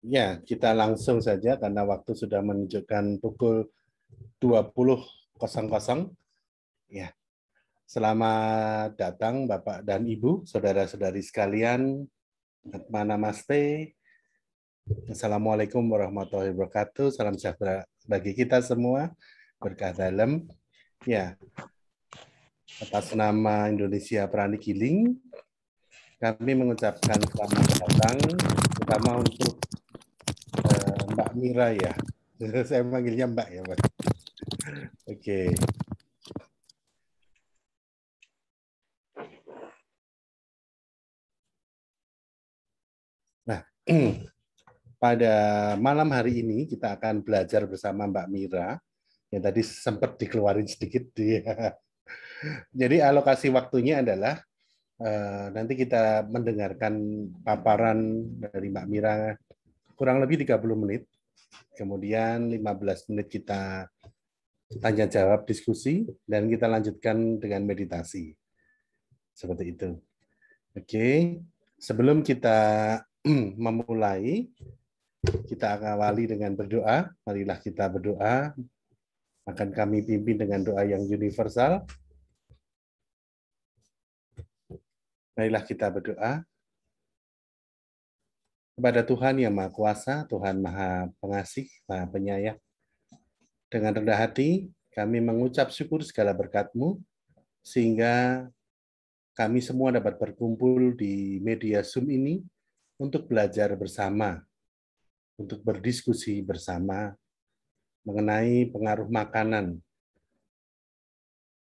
Ya, kita langsung saja karena waktu sudah menunjukkan pukul 20.00. Ya, selamat datang Bapak dan Ibu, saudara-saudari sekalian. Namaste. Assalamualaikum warahmatullahi wabarakatuh. Salam sejahtera bagi kita semua. Berkah dalam. Ya, atas nama Indonesia Prani Giling, kami mengucapkan selamat datang, terutama untuk Mbak Mira ya. Saya manggilnya Mbak ya, Pak. Oke. Nah, pada malam hari ini kita akan belajar bersama Mbak Mira yang tadi sempat dikeluarin sedikit dia. Jadi alokasi waktunya adalah nanti kita mendengarkan paparan dari Mbak Mira kurang lebih 30 menit. Kemudian 15 menit kita tanya jawab diskusi dan kita lanjutkan dengan meditasi. Seperti itu. Oke. Sebelum kita memulai, kita akan awali dengan berdoa. Marilah kita berdoa. Akan kami pimpin dengan doa yang universal. Marilah kita berdoa. Kepada Tuhan yang Maha Kuasa, Tuhan Maha Pengasih, Maha Penyayang. Dengan rendah hati, kami mengucap syukur segala berkat-Mu, sehingga kami semua dapat berkumpul di media Zoom ini untuk belajar bersama, untuk berdiskusi bersama mengenai pengaruh makanan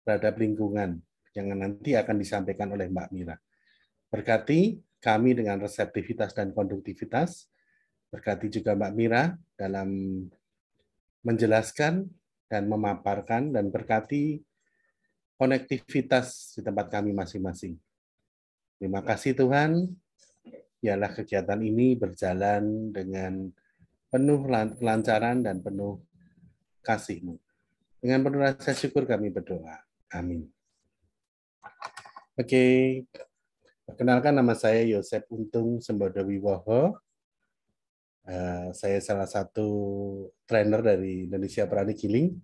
terhadap lingkungan yang nanti akan disampaikan oleh Mbak Mira. Berkati kami dengan reseptivitas dan konduktivitas, berkati juga Mbak Mira dalam menjelaskan dan memaparkan, dan berkati konektivitas di tempat kami masing-masing. Terima kasih Tuhan, biarlah kegiatan ini berjalan dengan penuh kelancaran dan penuh kasih-Mu. Dengan penuh rasa syukur kami berdoa. Amin. Oke, perkenalkan nama saya Yosep Untung Sembodowiwoho. Saya salah satu trainer dari Indonesia Prani Giling.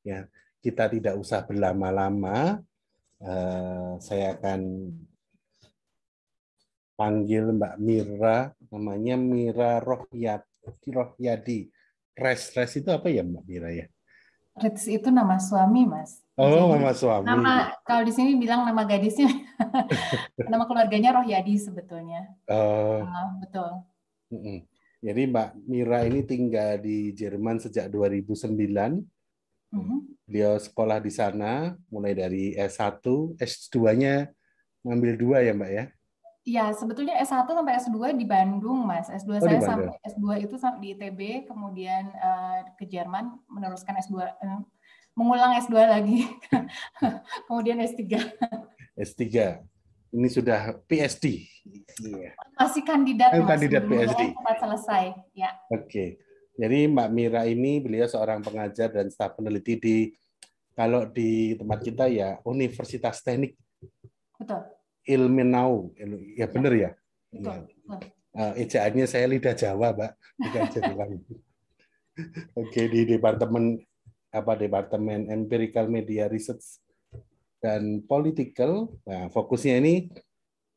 Ya, kita tidak usah berlama-lama. Saya akan panggil Mbak Mira, namanya Mira Rohyadi. Res itu apa ya Mbak Mira ya? Res itu nama suami, Mas. Oh, jadi, nama suami. Nama, kalau di sini bilang nama gadisnya, nama keluarganya Rohyadi sebetulnya. Betul. Jadi Mbak Mira ini tinggal di Jerman sejak 2009. Beliau sekolah di sana, mulai dari S1, S2-nya ngambil 2 ya Mbak ya? Iya, sebetulnya S1 sampai S2 di Bandung, Mas. S2 Oh, di saya Bandung. sampai S2 itu di ITB, kemudian ke Jerman meneruskan S2, mengulang S2 lagi, kemudian S3. S3. Ini sudah PhD. Masih kandidat, Mas. Kandidat PhD. Cepat selesai, ya. Oke. Jadi Mbak Mira ini beliau seorang pengajar dan staf peneliti di, kalau di tempat kita ya, Universitas Teknik Betul. Ilmenau. Ya benar ya? Betul. Ejaannya saya lidah Jawa, Mbak, bukan Jerman. Oke, di Departemen Empirical Media Research dan Political. Nah, fokusnya ini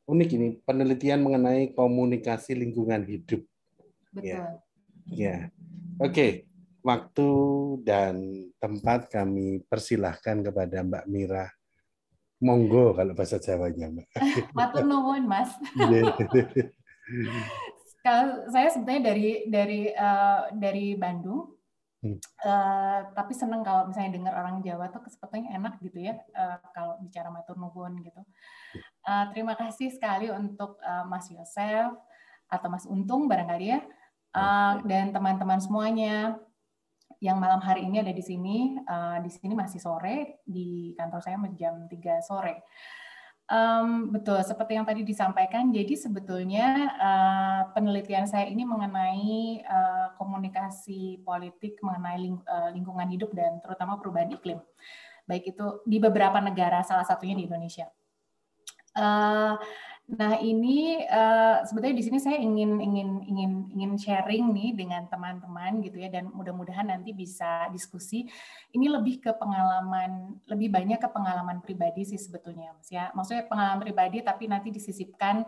unik, ini penelitian mengenai komunikasi lingkungan hidup. Betul. Ya. Oke, waktu dan tempat kami persilahkan kepada Mbak Mira. Monggo kalau bahasa Jawanya, Mbak. Matur nuwun, Mas. Kalau saya sebetulnya dari Bandung, tapi senang kalau misalnya dengar orang Jawa tuh sepertinya enak gitu ya, kalau bicara matur nuwun gitu. Terima kasih sekali untuk Mas Yosef atau Mas Untung barangkali ya, dan teman-teman semuanya yang malam hari ini ada di sini. Di sini masih sore, di kantor saya jam 3 sore. Betul, seperti yang tadi disampaikan, jadi sebetulnya penelitian saya ini mengenai komunikasi politik mengenai lingkungan hidup dan terutama perubahan iklim. Baik itu di beberapa negara, salah satunya di Indonesia. Nah, ini sebetulnya di sini saya ingin sharing nih dengan teman-teman gitu ya, dan mudah-mudahan nanti bisa diskusi. Ini lebih ke pengalaman, lebih banyak ke pengalaman pribadi sih sebetulnya, Mas ya. Maksudnya pengalaman pribadi tapi nanti disisipkan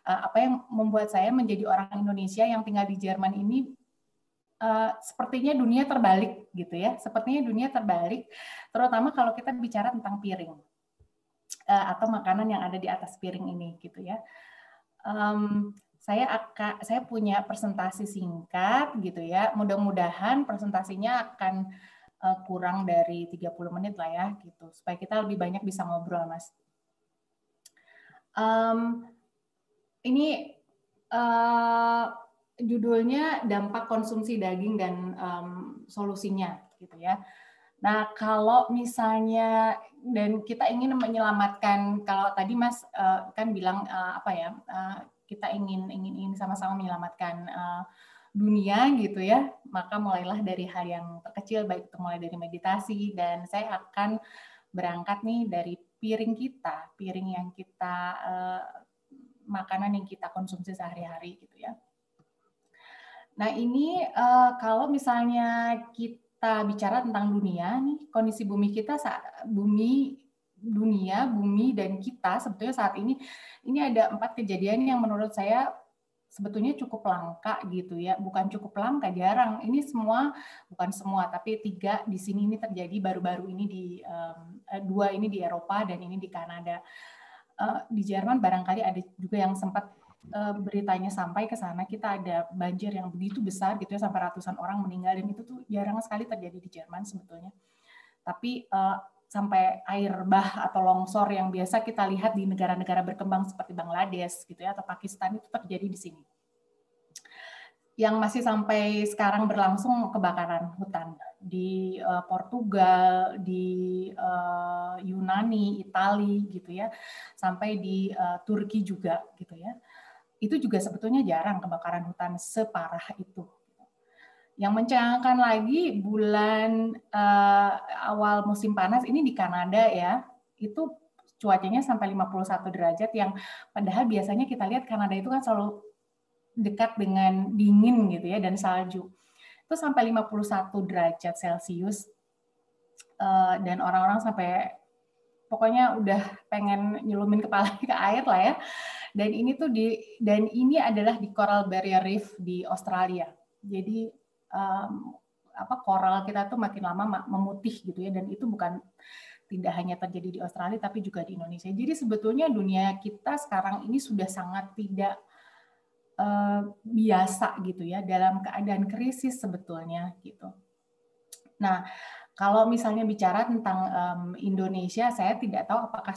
apa yang membuat saya menjadi orang Indonesia yang tinggal di Jerman ini sepertinya dunia terbalik gitu ya. Sepertinya dunia terbalik, terutama kalau kita bicara tentang piring. Atau makanan yang ada di atas piring ini gitu ya. Saya punya presentasi singkat gitu ya. Mudah-mudahan presentasinya akan kurang dari 30 menit lah ya gitu, supaya kita lebih banyak bisa ngobrol, Mas. Ini judulnya dampak konsumsi daging dan solusinya gitu ya. Nah, kalau misalnya dan kita ingin menyelamatkan, kalau tadi Mas kan bilang apa ya, kita ingin sama-sama menyelamatkan dunia gitu ya, maka mulailah dari hal yang terkecil, baik itu mulai dari meditasi, dan saya akan berangkat nih dari piring kita, piring yang kita makanan yang kita konsumsi sehari-hari gitu ya. Nah, ini kalau misalnya kita bicara tentang dunia nih, kondisi bumi kita, bumi dan kita sebetulnya saat ini ada 4 kejadian yang menurut saya sebetulnya cukup langka gitu ya. Bukan cukup langka, jarang. Ini semua, bukan semua, tapi 3 di sini ini terjadi baru-baru ini, di 2 ini di Eropa dan ini di Kanada. Di Jerman barangkali ada juga yang sempat beritanya sampai ke sana, kita ada banjir yang begitu besar gitu ya, sampai ratusan orang meninggal, dan itu tuh jarang sekali terjadi di Jerman sebetulnya. Tapi sampai air bah atau longsor yang biasa kita lihat di negara-negara berkembang seperti Bangladesh gitu ya, atau Pakistan, itu terjadi di sini. Yang masih sampai sekarang berlangsung kebakaran hutan di Portugal, di Yunani, Italia gitu ya, sampai di Turki juga gitu ya. Itu juga sebetulnya jarang kebakaran hutan separah itu. Yang mencengangkan lagi, bulan awal musim panas ini di Kanada ya, itu cuacanya sampai 51 derajat, yang padahal biasanya kita lihat Kanada itu kan selalu dekat dengan dingin gitu ya, dan salju. Itu sampai 51 derajat Celcius, dan orang-orang sampai pokoknya udah pengen nyelumin kepala ke air lah ya. Dan ini adalah di Coral Barrier Reef di Australia. Jadi koral kita tuh makin lama memutih gitu ya, dan itu tidak hanya terjadi di Australia tapi juga di Indonesia. Jadi sebetulnya dunia kita sekarang ini sudah sangat tidak biasa gitu ya, dalam keadaan krisis sebetulnya gitu. Nah, kalau misalnya bicara tentang Indonesia, saya tidak tahu apakah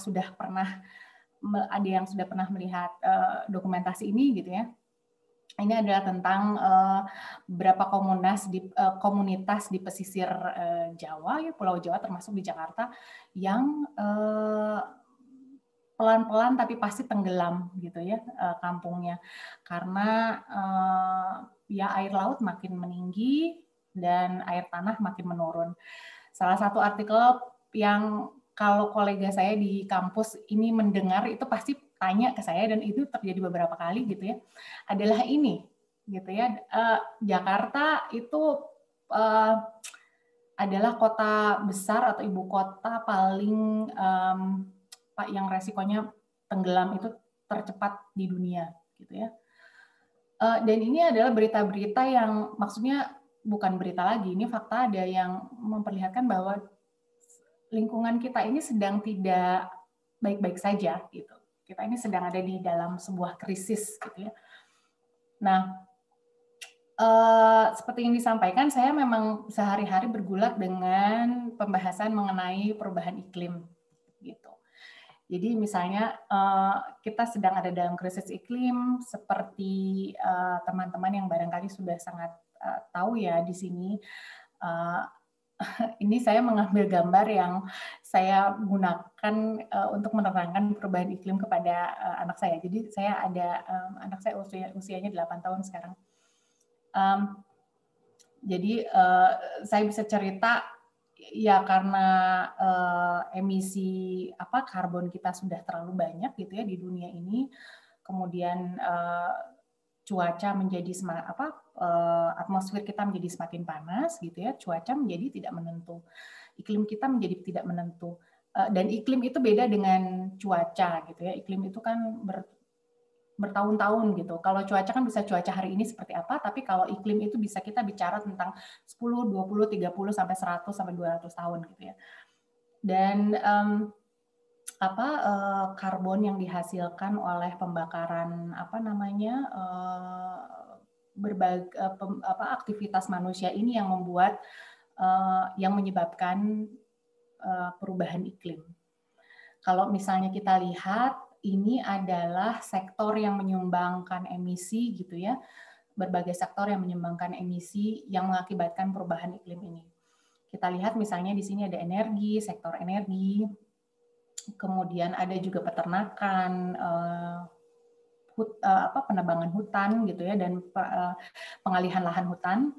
ada yang sudah pernah melihat dokumentasi ini gitu ya. Ini adalah tentang beberapa komunitas di pesisir Jawa, ya, Pulau Jawa termasuk di Jakarta, yang pelan-pelan tapi pasti tenggelam gitu ya kampungnya, karena ya air laut makin meninggi dan air tanah makin menurun. Salah satu artikel yang kalau kolega saya di kampus ini mendengar, itu pasti tanya ke saya, dan itu terjadi beberapa kali gitu ya, adalah ini gitu ya, Jakarta itu adalah kota besar atau ibu kota paling yang resikonya tenggelam itu tercepat di dunia gitu ya. Dan ini adalah berita-berita yang maksudnya bukan berita lagi, ini fakta ada yang memperlihatkan bahwa lingkungan kita ini sedang tidak baik-baik saja gitu. Kita ini sedang ada di dalam sebuah krisis gitu ya. Nah, seperti yang disampaikan, saya memang sehari-hari bergulat dengan pembahasan mengenai perubahan iklim gitu. Jadi misalnya kita sedang ada dalam krisis iklim, seperti teman-teman yang barangkali sudah sangat tahu ya di sini. Ini saya mengambil gambar yang saya gunakan untuk menerangkan perubahan iklim kepada anak saya. Jadi saya ada anak saya usianya 8 tahun sekarang. Jadi saya bisa cerita ya, karena emisi karbon kita sudah terlalu banyak gitu ya di dunia ini, kemudian cuaca menjadi atmosfer kita menjadi semakin panas gitu ya, cuaca menjadi tidak menentu, iklim kita menjadi tidak menentu, dan iklim itu beda dengan cuaca gitu ya. Iklim itu kan bertahun-tahun gitu. Kalau cuaca kan bisa cuaca hari ini seperti apa, tapi kalau iklim itu bisa kita bicara tentang 10, 20, 30 sampai 100 sampai 200 tahun gitu ya. Dan karbon yang dihasilkan oleh pembakaran berbagai aktivitas manusia ini yang membuat yang menyebabkan perubahan iklim. Kalau misalnya kita lihat ini adalah sektor yang menyumbangkan emisi gitu ya, berbagai sektor yang menyumbangkan emisi yang mengakibatkan perubahan iklim ini. Kita lihat misalnya di sini ada energi, sektor energi. Kemudian ada juga peternakan, penebangan hutan gitu ya, dan pengalihan lahan hutan.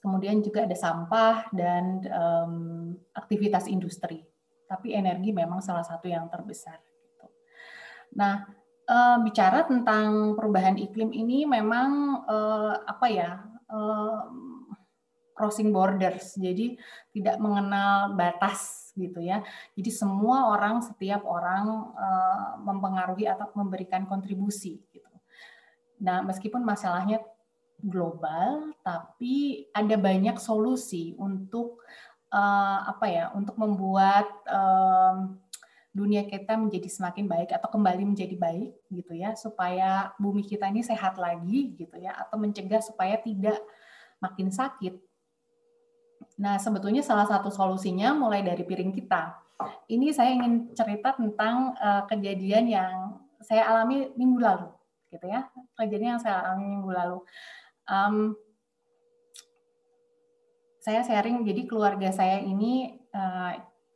Kemudian juga ada sampah dan aktivitas industri. Tapi energi memang salah satu yang terbesar. Gitu. Nah, bicara tentang perubahan iklim ini memang crossing borders, jadi tidak mengenal batas gitu ya. Jadi semua orang, setiap orang mempengaruhi atau memberikan kontribusi gitu. Nah, meskipun masalahnya global, tapi ada banyak solusi untuk untuk membuat dunia kita menjadi semakin baik atau kembali menjadi baik gitu ya, supaya bumi kita ini sehat lagi gitu ya, atau mencegah supaya tidak makin sakit. Nah, sebetulnya salah satu solusinya mulai dari piring kita. Ini saya ingin cerita tentang kejadian yang saya alami minggu lalu, gitu ya. Kejadian yang saya alami minggu lalu. Saya sharing, jadi keluarga saya ini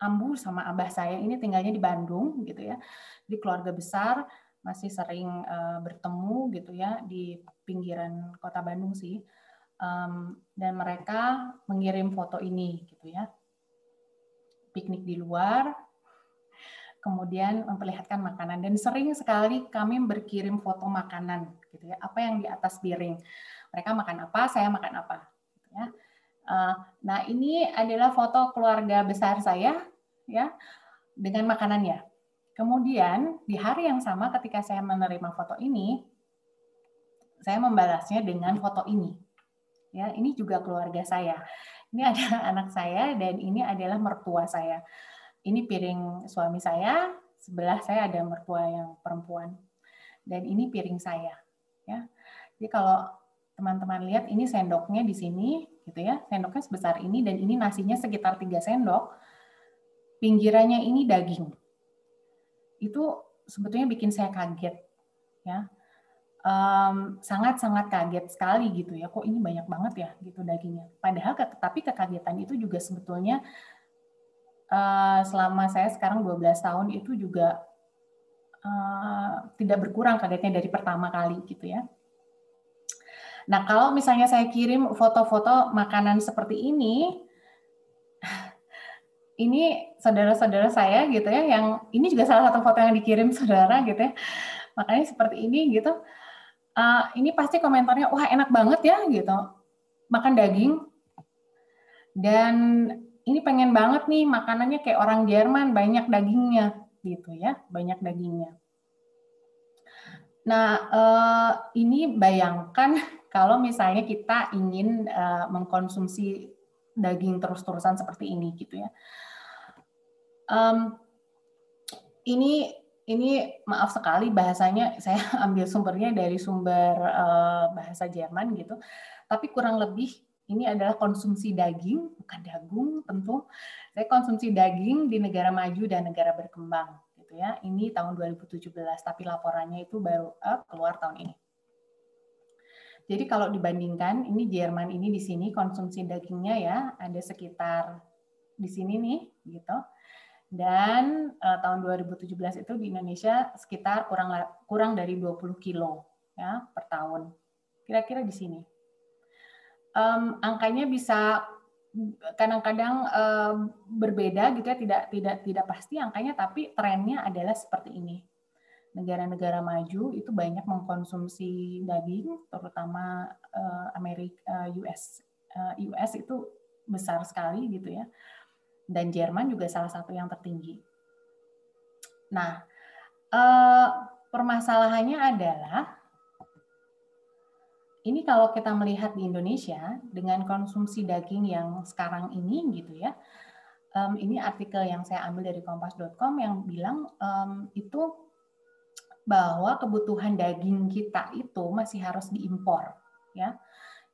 ambu sama abah saya ini tinggalnya di Bandung, gitu ya. Di keluarga besar, masih sering bertemu, gitu ya, di pinggiran kota Bandung sih. Dan mereka mengirim foto ini gitu ya, piknik di luar, kemudian memperlihatkan makanan, dan sering sekali kami berkirim foto makanan gitu ya, apa yang di atas piring, mereka makan apa, saya makan apa gitu ya. Nah, ini adalah foto keluarga besar saya ya dengan makanannya. Kemudian di hari yang sama ketika saya menerima foto ini, saya membalasnya dengan foto ini. Ya, ini juga keluarga saya. Ini adalah anak saya dan ini adalah mertua saya. Ini piring suami saya, sebelah saya ada mertua yang perempuan. Dan ini piring saya, ya. Jadi kalau teman-teman lihat ini sendoknya di sini gitu ya. Sendoknya sebesar ini dan ini nasinya sekitar 3 sendok. Pinggirannya ini daging. Itu sebetulnya bikin saya kaget, ya. Sangat-sangat kaget sekali gitu ya, kok ini banyak banget ya gitu dagingnya. Padahal tapi kekagetan itu juga sebetulnya selama saya sekarang 12 tahun itu juga tidak berkurang kagetnya dari pertama kali gitu ya. Nah, kalau misalnya saya kirim foto-foto makanan seperti ini saudara-saudara saya gitu ya, yang ini juga salah satu foto yang dikirim saudara gitu ya, makanya seperti ini gitu. Ini pasti komentarnya, wah enak banget ya gitu, makan daging, dan ini pengen banget nih makanannya kayak orang Jerman, banyak dagingnya gitu ya, banyak dagingnya. Nah, ini bayangkan kalau misalnya kita ingin mengkonsumsi daging terus-terusan seperti ini gitu ya. Ini maaf sekali bahasanya saya ambil sumbernya dari sumber bahasa Jerman gitu, tapi kurang lebih ini adalah konsumsi daging, bukan dagung tentu. Saya konsumsi daging di negara maju dan negara berkembang gitu ya. Ini tahun 2017, tapi laporannya itu baru keluar tahun ini. Jadi kalau dibandingkan, ini Jerman ini di sini konsumsi dagingnya ya ada sekitar di sini nih gitu. Dan tahun 2017 itu di Indonesia sekitar kurang dari 20 kilo ya per tahun. Kira-kira di sini. Angkanya bisa kadang-kadang berbeda gitu ya, tidak pasti angkanya, tapi trennya adalah seperti ini. negara-negara maju itu banyak mengkonsumsi daging, terutama US itu besar sekali gitu ya, dan Jerman juga salah satu yang tertinggi. Nah, permasalahannya adalah ini kalau kita melihat di Indonesia dengan konsumsi daging yang sekarang ini gitu ya. Ini artikel yang saya ambil dari kompas.com yang bilang itu bahwa kebutuhan daging kita itu masih harus diimpor ya.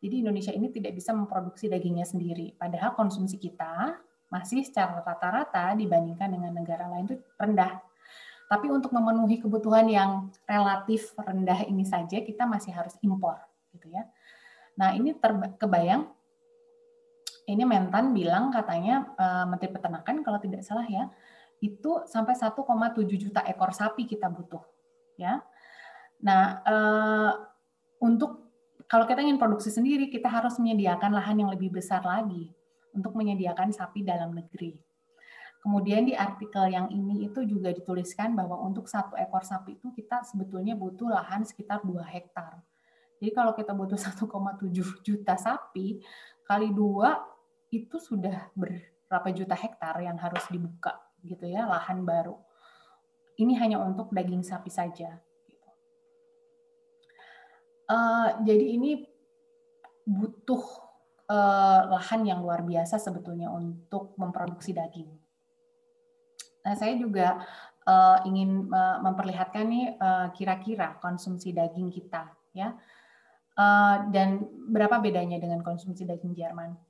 Jadi Indonesia ini tidak bisa memproduksi dagingnya sendiri. Padahal konsumsi kita masih secara rata-rata dibandingkan dengan negara lain itu rendah. Tapi untuk memenuhi kebutuhan yang relatif rendah ini saja kita masih harus impor gitu ya. Nah, ini kebayang. Ini Mentan bilang katanya Menteri Peternakan kalau tidak salah ya, itu sampai 1,7 juta ekor sapi kita butuh, ya. Nah, untuk kalau kita ingin produksi sendiri, kita harus menyediakan lahan yang lebih besar lagi untuk menyediakan sapi dalam negeri. Kemudian di artikel yang ini itu juga dituliskan bahwa untuk 1 ekor sapi itu kita sebetulnya butuh lahan sekitar 2 hektar. Jadi kalau kita butuh 1,7 juta sapi kali 2 itu sudah berapa juta hektar yang harus dibuka gitu ya, lahan baru. Ini hanya untuk daging sapi saja. Jadi ini butuh lahan yang luar biasa sebetulnya untuk memproduksi daging. Nah, saya juga ingin memperlihatkan nih kira-kira konsumsi daging kita ya, dan berapa bedanya dengan konsumsi daging Jerman.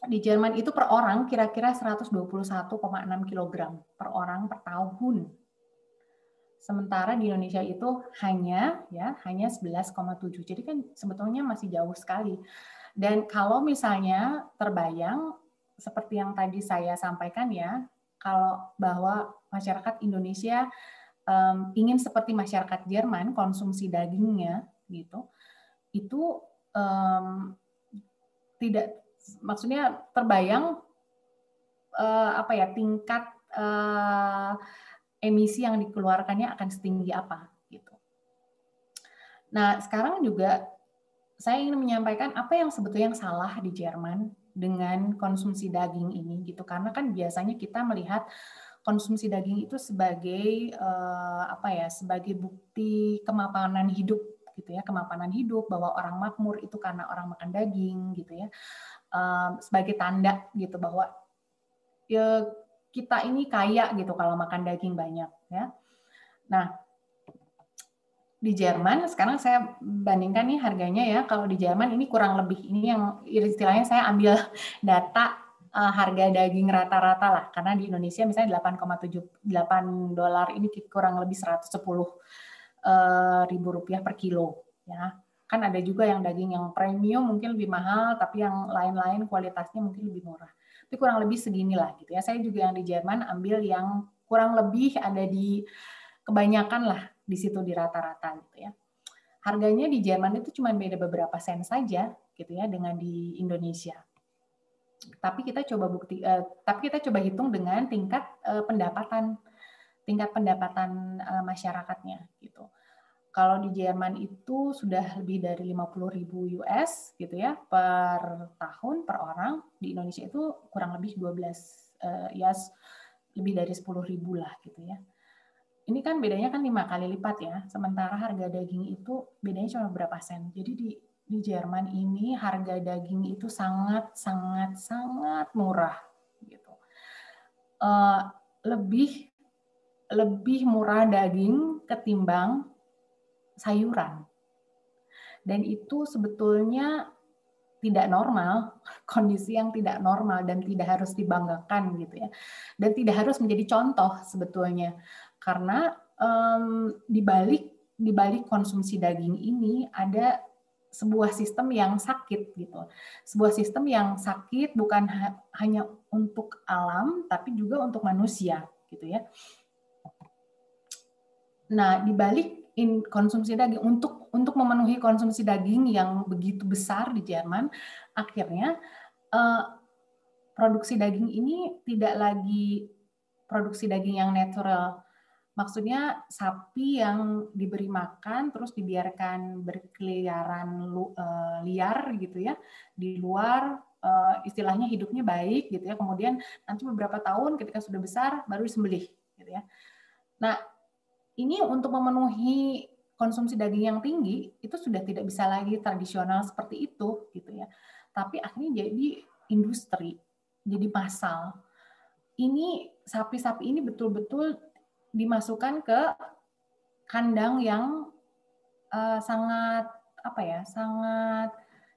Di Jerman itu per orang kira-kira 121,6 kg per orang per tahun. Sementara di Indonesia itu hanya 11,7. Jadi kan sebetulnya masih jauh sekali. Dan kalau misalnya terbayang seperti yang tadi saya sampaikan ya, kalau bahwa masyarakat Indonesia ingin seperti masyarakat Jerman konsumsi dagingnya gitu, itu tidak, maksudnya terbayang tingkat emisi yang dikeluarkannya akan setinggi apa gitu. Nah, sekarang juga saya ingin menyampaikan apa yang sebetulnya yang salah di Jerman dengan konsumsi daging ini gitu, karena kan biasanya kita melihat konsumsi daging itu sebagai sebagai bukti kemapanan hidup gitu ya, kemapanan hidup, bahwa orang makmur itu karena orang makan daging gitu ya, sebagai tanda gitu bahwa ya kita ini kaya gitu kalau makan daging banyak ya. Nah, di Jerman sekarang saya bandingkan nih harganya ya, kalau di Jerman ini kurang lebih, ini yang istilahnya saya ambil data harga daging rata-rata lah, karena di Indonesia misalnya $8 ini kurang lebih 110 ribu rupiah per kilo ya. Kan ada juga yang daging yang premium mungkin lebih mahal, tapi yang lain-lain kualitasnya mungkin lebih murah. Tapi kurang lebih seginilah gitu ya. Saya juga yang di Jerman ambil yang kurang lebih ada di kebanyakan lah di situ di rata-rata gitu ya. Harganya di Jerman itu cuma beda beberapa sen saja gitu ya dengan di Indonesia. Tapi kita coba hitung dengan tingkat pendapatan masyarakatnya gitu. Kalau di Jerman itu sudah lebih dari 50.000 US gitu ya per tahun per orang, di Indonesia itu kurang lebih 12 lebih dari 10.000 lah gitu ya. Ini kan bedanya kan 5 kali lipat ya, sementara harga daging itu bedanya cuma berapa sen. Jadi di Jerman ini harga daging itu sangat murah gitu. Lebih murah daging ketimbang sayuran. Dan itu sebetulnya tidak normal, kondisi yang tidak normal dan tidak harus dibanggakan gitu ya. Dan tidak harus menjadi contoh sebetulnya. Karena di balik konsumsi daging ini ada sebuah sistem yang sakit gitu. Sebuah sistem yang sakit bukan hanya untuk alam tapi juga untuk manusia gitu ya. Nah, di balik konsumsi daging untuk memenuhi konsumsi daging yang begitu besar di Jerman, akhirnya produksi daging ini tidak lagi produksi daging yang natural, Maksudnya sapi yang diberi makan terus dibiarkan berkeliaran liar gitu ya di luar, istilahnya hidupnya baik gitu ya. Kemudian nanti beberapa tahun ketika sudah besar baru disembelih gitu ya. Nah, ini untuk memenuhi konsumsi daging yang tinggi itu sudah tidak bisa lagi tradisional seperti itu gitu ya. Tapi akhirnya jadi industri, jadi massal. Ini sapi-sapi ini betul-betul dimasukkan ke kandang yang sangat sangat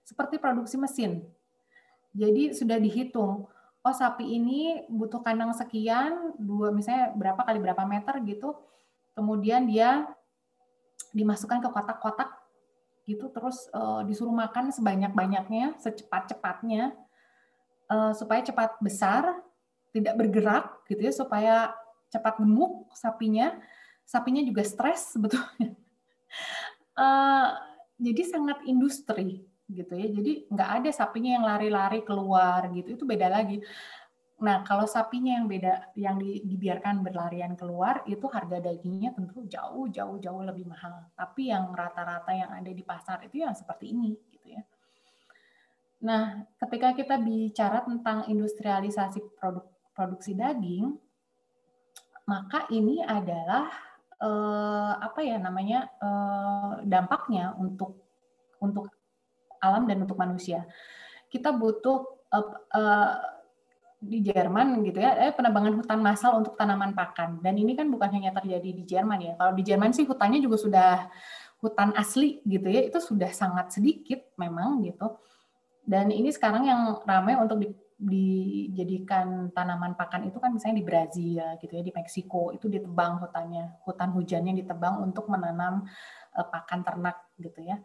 seperti produksi mesin. Jadi sudah dihitung, oh sapi ini butuh kandang sekian, misalnya berapa kali berapa meter gitu, kemudian dia dimasukkan ke kotak-kotak gitu, terus disuruh makan sebanyak-banyaknya, secepat-cepatnya, supaya cepat besar, tidak bergerak gitu ya, supaya cepat gemuk sapinya juga stres sebetulnya. Jadi sangat industri gitu ya. Jadi nggak ada sapinya yang lari-lari keluar gitu, itu beda lagi. Nah, kalau sapinya yang beda, yang dibiarkan berlarian keluar, itu harga dagingnya tentu jauh lebih mahal. Tapi yang rata-rata yang ada di pasar itu yang seperti ini gitu ya. Nah, ketika kita bicara tentang industrialisasi produksi daging, maka ini adalah dampaknya untuk alam dan untuk manusia. Kita butuh di Jerman gitu ya, penebangan hutan massal untuk tanaman pakan. Dan ini kan bukan hanya terjadi di Jerman ya. Kalau di Jerman sih hutannya juga sudah hutan asli gitu ya, itu sudah sangat sedikit memang gitu. Dan ini sekarang yang ramai untuk dijadikan tanaman pakan itu kan misalnya di Brazil gitu ya, di Meksiko itu ditebang hutannya, hutan hujannya ditebang untuk menanam pakan ternak gitu ya.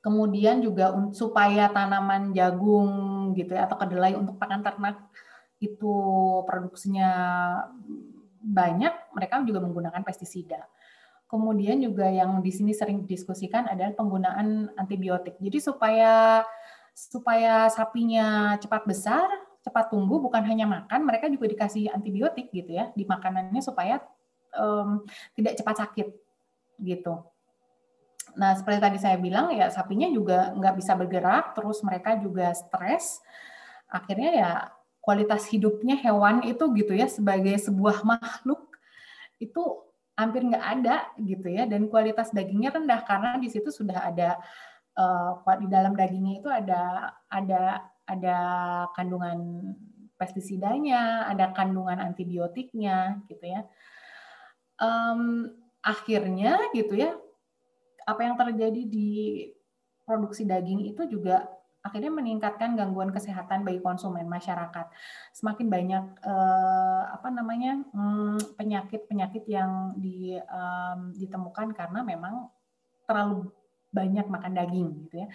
Kemudian juga supaya tanaman jagung gitu ya atau kedelai untuk pakan ternak itu produksinya banyak, mereka juga menggunakan pestisida. Kemudian juga yang di sini sering didiskusikan adalah penggunaan antibiotik. Jadi supaya sapinya cepat besar, cepat tumbuh, bukan hanya makan, mereka juga dikasih antibiotik gitu ya di makanannya supaya tidak cepat sakit gitu. Nah, seperti tadi saya bilang, ya sapinya juga nggak bisa bergerak, terus mereka juga stres. Akhirnya ya kualitas hidupnya hewan itu gitu ya, sebagai sebuah makhluk, itu hampir nggak ada gitu ya, dan kualitas dagingnya rendah karena di situ sudah ada, di dalam dagingnya itu ada kandungan pestisidanya, ada kandungan antibiotiknya gitu ya. Akhirnya gitu ya, apa yang terjadi di produksi daging itu juga akhirnya meningkatkan gangguan kesehatan bagi konsumen masyarakat. Semakin banyak penyakit-penyakit yang ditemukan karena memang terlalu banyak makan daging gitu ya.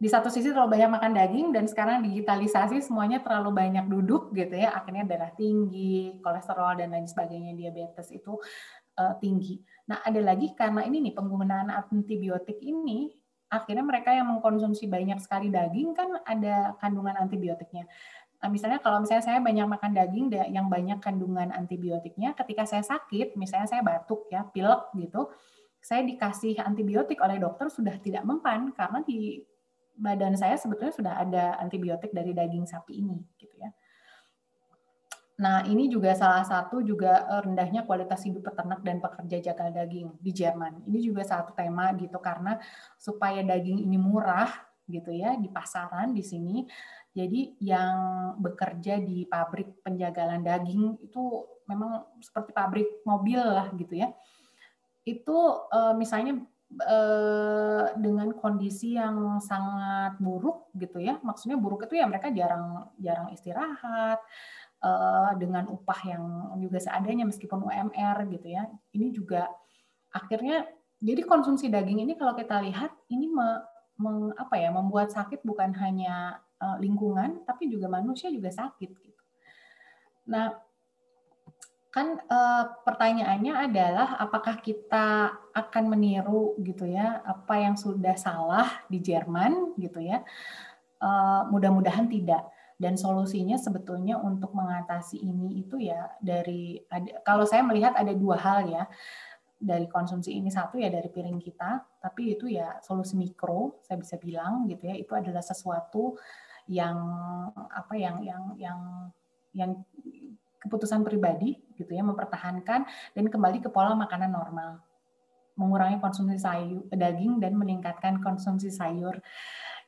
Di satu sisi terlalu banyak makan daging dan sekarang digitalisasi semuanya terlalu banyak duduk gitu ya, akhirnya darah tinggi, kolesterol dan lain sebagainya, diabetes itu tinggi. Nah, ada lagi karena ini nih penggunaan antibiotik ini, akhirnya mereka yang mengkonsumsi banyak sekali daging kan ada kandungan antibiotiknya. Nah, misalnya kalau saya banyak makan daging yang banyak kandungan antibiotiknya, ketika saya sakit, misalnya saya batuk ya, pilek gitu, saya dikasih antibiotik oleh dokter sudah tidak mempan karena di badan saya sebetulnya sudah ada antibiotik dari daging sapi ini gitu ya. Nah, ini juga salah satu juga rendahnya kualitas hidup peternak dan pekerja jagal daging di Jerman. Ini juga satu tema gitu karena supaya daging ini murah gitu ya di pasaran di sini. Jadi yang bekerja di pabrik penjagalan daging itu memang seperti pabrik mobil lah gitu ya. Itu misalnya dengan kondisi yang sangat buruk gitu ya. Maksudnya buruk itu ya mereka jarang istirahat, dengan upah yang juga seadanya meskipun UMR gitu ya. Ini juga akhirnya jadi konsumsi daging ini kalau kita lihat ini membuat sakit bukan hanya lingkungan tapi juga manusia juga sakit gitu. Nah, kan pertanyaannya adalah apakah kita akan meniru gitu ya apa yang sudah salah di Jerman gitu ya. Mudah-mudahan tidak. Dan solusinya sebetulnya untuk mengatasi ini itu ya kalau saya melihat ada dua hal ya dari konsumsi ini. Satu ya dari piring kita, tapi itu ya solusi mikro saya bisa bilang gitu ya, itu adalah sesuatu yang yang keputusan pribadi gitu ya, mempertahankan dan kembali ke pola makanan normal, mengurangi konsumsi daging dan meningkatkan konsumsi sayur.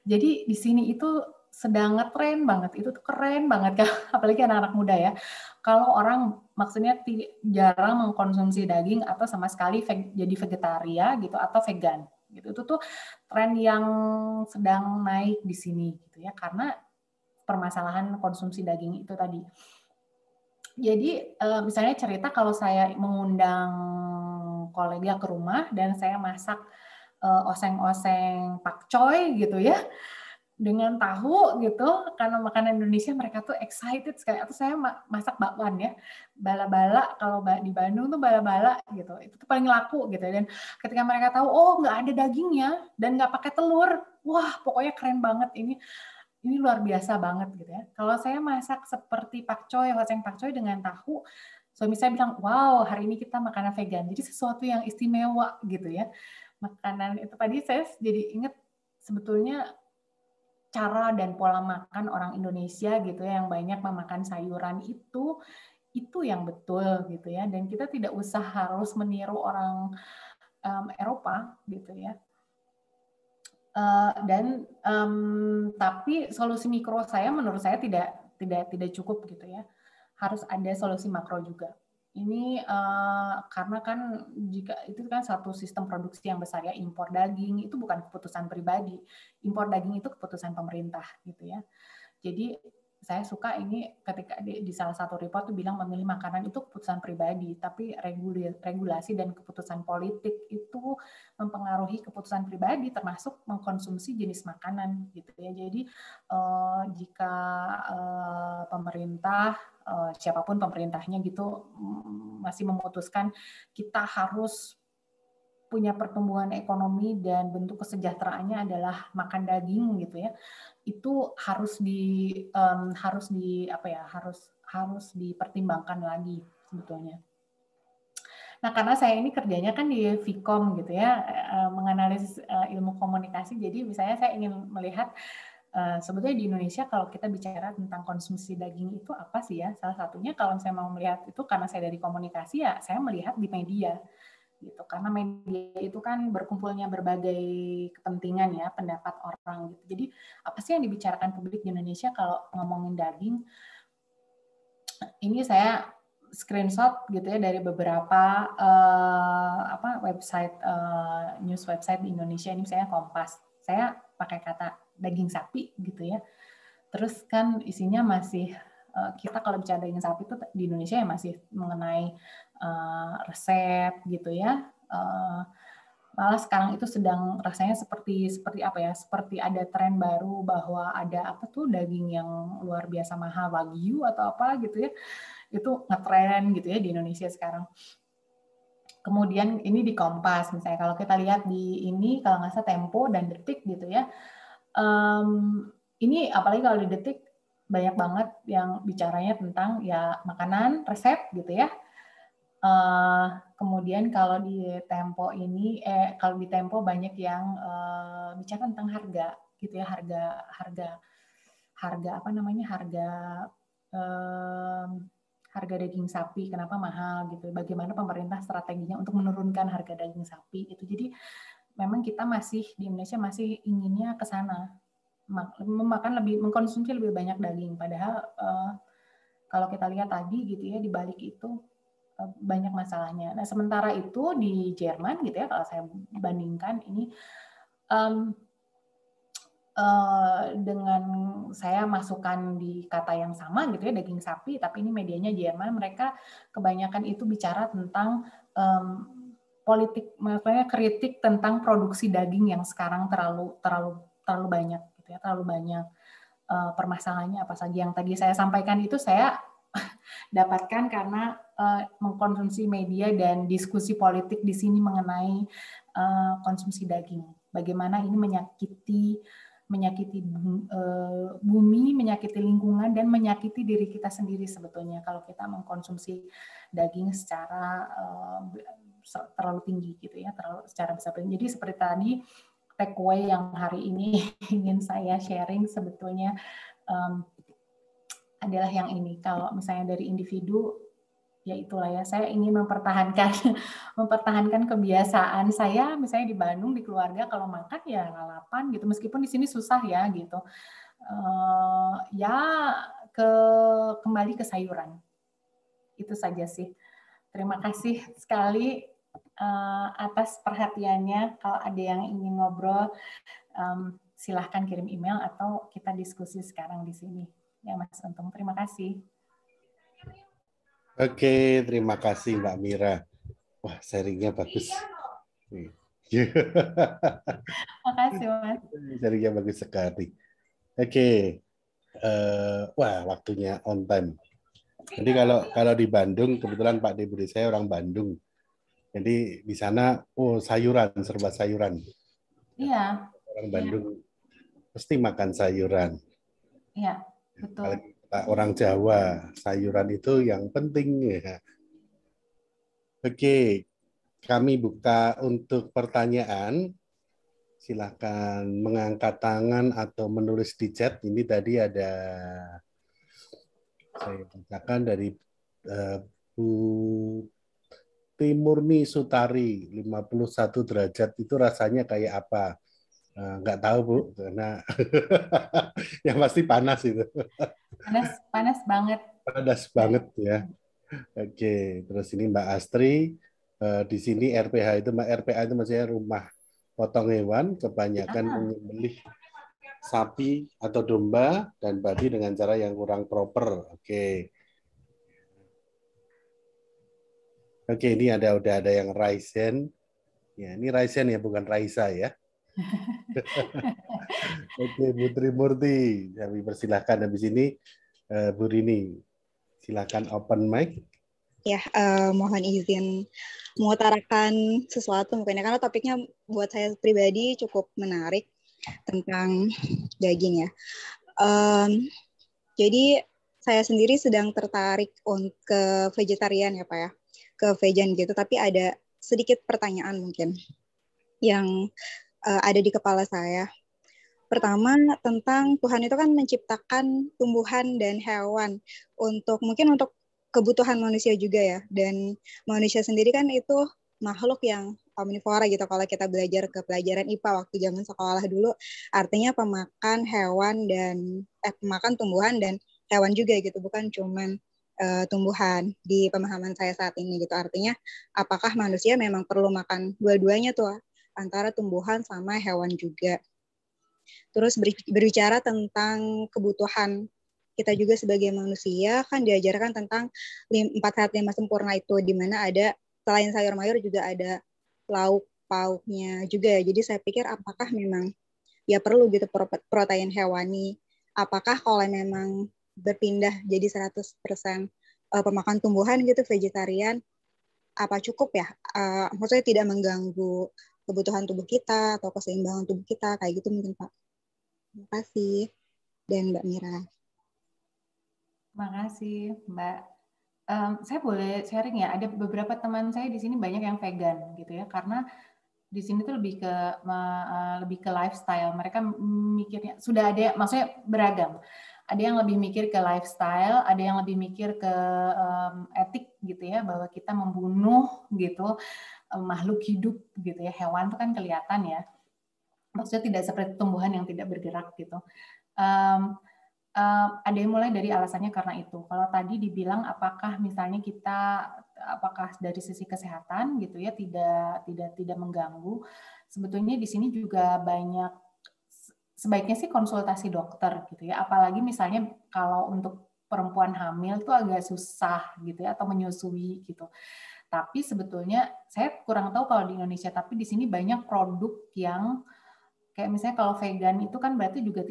Jadi di sini itu sedang ngetren banget, itu tuh keren banget kan, apalagi anak-anak muda ya. Kalau orang maksudnya jarang mengkonsumsi daging atau sama sekali jadi vegetaria gitu atau vegan gitu, itu tuh tren yang sedang naik di sini gitu ya, karena permasalahan konsumsi daging itu tadi. Jadi misalnya cerita kalau saya mengundang kolega ke rumah dan saya masak oseng-oseng pakcoy gitu ya, dengan tahu gitu, karena makanan Indonesia mereka tuh excited sekali. Atau saya masak bakwan ya, bala-bala, kalau di Bandung tuh bala-bala gitu, itu tuh paling laku gitu. Dan ketika mereka tahu, oh nggak ada dagingnya dan nggak pakai telur, wah pokoknya keren banget, ini luar biasa banget gitu ya. Kalau saya masak seperti pakcoy, oseng pakcoy dengan tahu, suami saya bilang, wow hari ini kita makanan vegan, jadi sesuatu yang istimewa gitu ya. Makanan itu tadi saya jadi ingat sebetulnya cara dan pola makan orang Indonesia gitu ya, yang banyak memakan sayuran itu yang betul gitu ya, dan kita tidak usah harus meniru orang Eropa gitu ya. Tapi solusi mikro saya menurut saya tidak cukup gitu ya, harus ada solusi makro juga. Ini karena kan jika itu kan satu sistem produksi yang besar ya, impor daging itu bukan keputusan pribadi, impor daging itu keputusan pemerintah gitu ya. Jadi saya suka ini ketika di salah satu report tuh bilang memilih makanan itu keputusan pribadi, tapi regulasi dan keputusan politik itu mempengaruhi keputusan pribadi, termasuk mengkonsumsi jenis makanan gitu ya. Jadi jika pemerintah siapapun pemerintahnya gitu masih memutuskan kita harus punya pertumbuhan ekonomi dan bentuk kesejahteraannya adalah makan daging gitu ya, itu harus dipertimbangkan lagi sebetulnya. Nah, karena saya ini kerjanya kan di Vkom gitu ya, menganalisis ilmu komunikasi, jadi misalnya saya ingin melihat sebetulnya di Indonesia kalau kita bicara tentang konsumsi daging itu apa sih ya? Salah satunya kalau saya mau melihat itu, karena saya dari komunikasi ya, saya melihat di media gitu, karena media itu kan berkumpulnya berbagai kepentingan ya, pendapat orang gitu. Jadi apa sih yang dibicarakan publik di Indonesia kalau ngomongin daging? Ini saya screenshot gitu ya dari beberapa website news website di Indonesia. Ini misalnya Kompas, saya pakai kata daging sapi gitu ya. Terus kan isinya masih kita kalau bicara daging sapi itu di Indonesia ya masih mengenai resep gitu ya. Malah sekarang itu sedang rasanya seperti apa ya? Seperti ada tren baru bahwa ada apa tuh daging yang luar biasa mahal, Wagyu atau apa gitu ya. Itu ngetren gitu ya di Indonesia sekarang. Kemudian ini di Kompas misalnya, kalau kita lihat di ini kalau nggak salah Tempo dan Detik gitu ya. Ini apalagi kalau di Detik banyak banget yang bicaranya tentang ya makanan, resep gitu ya. Kemudian kalau di Tempo ini, kalau di Tempo banyak yang bicara tentang harga gitu ya, harga apa namanya, harga daging sapi kenapa mahal gitu, bagaimana pemerintah strateginya untuk menurunkan harga daging sapi itu. Jadi memang kita masih di Indonesia masih inginnya ke sana, mengkonsumsi lebih banyak daging, padahal kalau kita lihat tadi gitu ya, di balik itu banyak masalahnya. Nah, sementara itu di Jerman gitu ya, kalau saya bandingkan ini dengan saya masukkan di kata yang sama gitu ya, daging sapi, tapi ini medianya Jerman, mereka kebanyakan itu bicara tentang politik, makanya kritik tentang produksi daging yang sekarang terlalu banyak gitu ya, terlalu banyak. Permasalahannya apa saja yang tadi saya sampaikan itu saya dapatkan karena mengkonsumsi media dan diskusi politik di sini mengenai konsumsi daging. Bagaimana ini menyakiti menyakiti bumi, menyakiti lingkungan, dan menyakiti diri kita sendiri sebetulnya kalau kita mengkonsumsi daging secara terlalu tinggi gitu ya, secara besar. Jadi seperti tadi takeaway yang hari ini ingin saya sharing sebetulnya adalah yang ini. Kalau misalnya dari individu, ya itulah ya, saya ingin mempertahankan kebiasaan saya misalnya di Bandung di keluarga kalau makan ya lalapan gitu, meskipun di sini susah ya gitu, ya kembali ke sayuran, itu saja sih. Terima kasih sekali atas perhatiannya. Kalau ada yang ingin ngobrol, silahkan kirim email atau kita diskusi sekarang di sini ya Mas Untung. Terima kasih. Oke, terima kasih Mbak Mira. Wah, sharingnya bagus. Makasih Mas. Sharingnya bagus sekali. Oke, wah waktunya on time. Jadi kalau di Bandung, kebetulan Pak Debudi saya orang Bandung. Jadi di sana, sayuran, serba sayuran. Iya. Orang Bandung pasti makan sayuran. Iya, betul. Orang Jawa, sayuran itu yang penting ya. Oke, kami buka untuk pertanyaan. Silakan mengangkat tangan atau menulis di chat. Ini tadi ada, saya bacakan dari Bu Timurni Sutari, 51 derajat itu rasanya kayak apa? Nggak tahu Bu, karena yang pasti panas itu. Panas banget. Panas banget ya. Oke, terus ini Mbak Astri, di sini RPH itu, RPH itu maksudnya rumah potong hewan, kebanyakan menyembelih sapi atau domba dan babi dengan cara yang kurang proper. Oke. Oke, ini udah ada yang Raisen. Ya, ini Raisen ya, bukan Raisa ya. Oke, Putri Murti, kami persilahkan habis ini Bu Rini. Silakan open mic. Ya, mohon izin mengutarakan sesuatu mungkin ya, karena topiknya buat saya pribadi cukup menarik tentang daging ya. Jadi saya sendiri sedang tertarik ke vegetarian ya Pak ya, ke vegan gitu, tapi ada sedikit pertanyaan mungkin yang ada di kepala saya. Pertama, tentang Tuhan itu kan menciptakan tumbuhan dan hewan mungkin untuk kebutuhan manusia juga ya. Dan manusia sendiri kan itu makhluk yang omnivora gitu. Kalau kita belajar ke pelajaran IPA waktu zaman sekolah dulu, artinya pemakan hewan dan pemakan tumbuhan dan hewan juga gitu, bukan cuman tumbuhan di pemahaman saya saat ini gitu. Artinya apakah manusia memang perlu makan dua-duanya tuh, antara tumbuhan sama hewan juga. Terus berbicara tentang kebutuhan kita juga sebagai manusia, kan diajarkan tentang 4 sehat 5 sempurna itu, di mana ada selain sayur mayur juga ada lauk pauknya juga ya. Jadi saya pikir apakah memang ya perlu gitu protein hewani? Apakah kalau memang berpindah jadi 100% pemakan tumbuhan gitu, vegetarian, apa cukup ya? Maksudnya tidak mengganggu kebutuhan tubuh kita atau keseimbangan tubuh kita, kayak gitu mungkin Pak. Terima kasih. Dan Mbak Mira. Terima kasih Mbak. Saya boleh sharing ya, ada beberapa teman saya di sini banyak yang vegan gitu ya, karena di sini tuh lebih ke lifestyle. Mereka mikirnya sudah ada, maksudnya beragam. Ada yang lebih mikir ke lifestyle, ada yang lebih mikir ke etik gitu ya, bahwa kita membunuh gitu makhluk hidup gitu ya. Hewan itu kan kelihatan ya, maksudnya tidak seperti tumbuhan yang tidak bergerak gitu. Ada yang mulai dari alasannya karena itu. Kalau tadi dibilang apakah misalnya apakah dari sisi kesehatan gitu ya tidak mengganggu. Sebetulnya di sini juga banyak, sebaiknya sih konsultasi dokter gitu ya. Apalagi misalnya kalau untuk perempuan hamil tuh agak susah gitu ya, atau menyusui gitu. Tapi sebetulnya saya kurang tahu kalau di Indonesia, tapi di sini banyak produk yang kayak misalnya kalau vegan itu kan berarti juga